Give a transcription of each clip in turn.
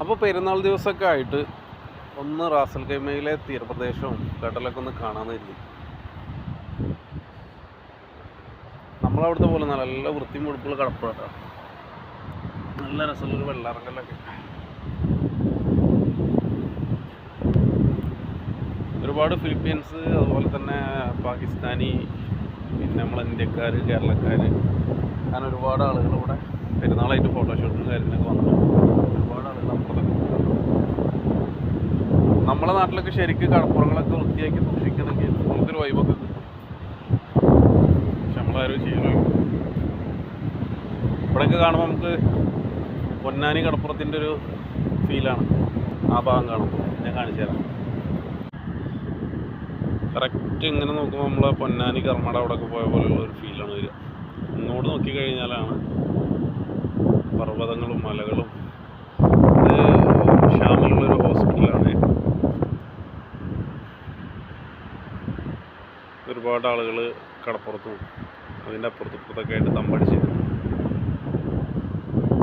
അപ്പോൾ പെരുന്നാൾ ദിവസമൊക്കെ ആയിട്ട് ഒന്ന് റാസൽ ഖൈമയിലെ തീരപ്രദേശവും കടലൊക്കെ ഒന്ന് കാണാമെന്ന് കരുതി. നമ്മളവിടുത്തെ പോലെ നല്ല വൃത്തിയും വെടുപ്പുള്ള കടപ്പുഴ, നല്ല രസമുള്ളൊരു വെള്ളാറങ്കലൊക്കെ. ഒരുപാട് ഫിലിപ്പീൻസ്, അതുപോലെ തന്നെ പാകിസ്ഥാനി, പിന്നെ നമ്മളെ ഇന്ത്യക്കാർ, കേരളക്കാർ, അങ്ങനെ ഒരുപാട് ആളുകൾ ഇവിടെ പെരുന്നാളായിട്ട് ഫോട്ടോഷൂട്ടിനും കാര്യങ്ങളൊക്കെ വന്നിട്ടുണ്ട്. ഒരുപാട് ആളുകൾ അപ്പുറത്തൊക്കെ. നമ്മളെ നാട്ടിലൊക്കെ ശരിക്കും കടപ്പുറങ്ങളൊക്കെ വൃത്തിയാക്കി സൂക്ഷിക്കണമെങ്കിൽ നമുക്കൊരു വൈബൊക്കെ കിട്ടും. പക്ഷെ നമ്മളാരും ചെയ്യണമല്ലോ. ഇവിടെയൊക്കെ കാണുമ്പോൾ നമുക്ക് പൊന്നാനി കടപ്പുറത്തിൻ്റെ ഒരു ഫീലാണ് ആ ഭാഗം കാണുമ്പോൾ. ഞാൻ കാണിച്ചു തരാം. കറക്റ്റ് ഇങ്ങനെ നോക്കുമ്പോൾ നമ്മളെ പൊന്നാനി കർമ്മട അവിടെയൊക്കെ പോയ പോലെയുള്ള ഒരു ഫീലാണ് വരിക. ഇങ്ങോട്ട് നോക്കിക്കഴിഞ്ഞാലാണ് പർവ്വതങ്ങളും മലകളും. ഇത് ഷാമിലുള്ളൊരു ഹോസ്പിറ്റലാണ്. ഒരുപാട് ആളുകൾ കടപ്പുറത്തും അതിൻ്റെ അപ്പുറത്തൊക്കെ ആയിട്ട് തമ്പടിച്ച്.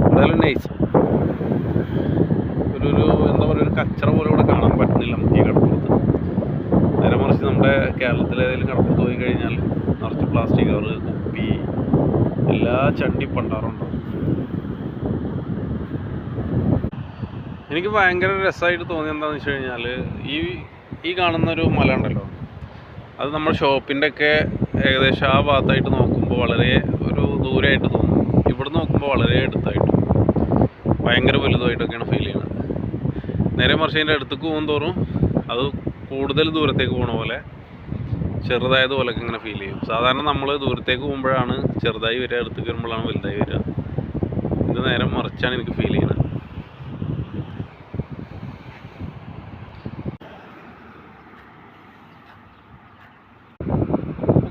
എന്തായാലും നൈസ്. ഒരു എന്താ പറയുക, ഒരു കച്ചറ പോലെ ഇവിടെ കാണാൻ പറ്റുന്നില്ല നമുക്ക് ഈ കടപ്പുറത്ത്. നേരെ മറിച്ച് നമ്മുടെ കേരളത്തിലെ ഏതെങ്കിലും കടപ്പുറത്ത് പോയി കഴിഞ്ഞാൽ നിറച്ച് പ്ലാസ്റ്റിക് കവറ്, കുപ്പി, എല്ലാ ചണ്ടി പണ്ടാറുണ്ടാവും. എനിക്ക് ഭയങ്കര രസമായിട്ട് തോന്നിയത് എന്താണെന്ന് വെച്ച് കഴിഞ്ഞാൽ, ഈ കാണുന്നൊരു മല ഉണ്ടല്ലോ, അത് നമ്മൾ ഷോപ്പിൻ്റെ ഒക്കെ ഏകദേശം ആ ഭാഗത്തായിട്ട് നോക്കുമ്പോൾ വളരെ ഒരു ദൂരമായിട്ട് തോന്നും. ഇവിടെ നോക്കുമ്പോൾ വളരെ അടുത്തായിട്ടും ഭയങ്കര വലുതായിട്ടൊക്കെയാണ് ഫീൽ ചെയ്യുന്നത്. നേരെ മറിച്ച് അതിൻ്റെ അടുത്തേക്ക് പോകും തോറും അത് കൂടുതൽ ദൂരത്തേക്ക് പോകണ പോലെ, ചെറുതായത് പോലെയൊക്കെ ഇങ്ങനെ ഫീൽ ചെയ്യും. സാധാരണ നമ്മൾ ദൂരത്തേക്ക് പോകുമ്പോഴാണ് ചെറുതായി വരിക, അടുത്തേക്ക് വരുമ്പോഴാണ് വലുതായി വരിക. ഇത് നേരെ മറിച്ചാണ് എനിക്ക് ഫീൽ ചെയ്യുന്നത്.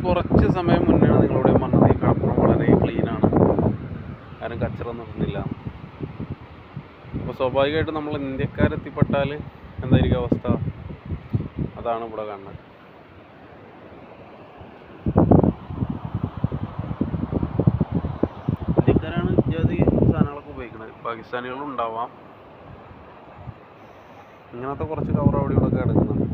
കുറച്ച് സമയം മുന്നെയാണ് നിങ്ങളോട് പറഞ്ഞത് ഈ കടപ്പുറം വളരെ ക്ലീനാണ്, ആരും കച്ചറൊന്നും ഇടുന്നില്ല. അപ്പോൾ സ്വാഭാവികമായിട്ടും നമ്മൾ ഇന്ത്യക്കാരെത്തിപ്പെട്ടാൽ എന്തായിരിക്കും അവസ്ഥ? അതാണ് ഇവിടെ കാണുന്നത്. ഇന്ത്യക്കാരാണ് ഇത്യാദി സാധനങ്ങളൊക്കെ ഉപയോഗിക്കുന്നത്. പാകിസ്ഥാനികളും ഉണ്ടാവാം. ഇങ്ങനത്തെ കുറച്ച് കവർ അവിടെ ഇവിടെ കിടക്കുന്നുണ്ട്.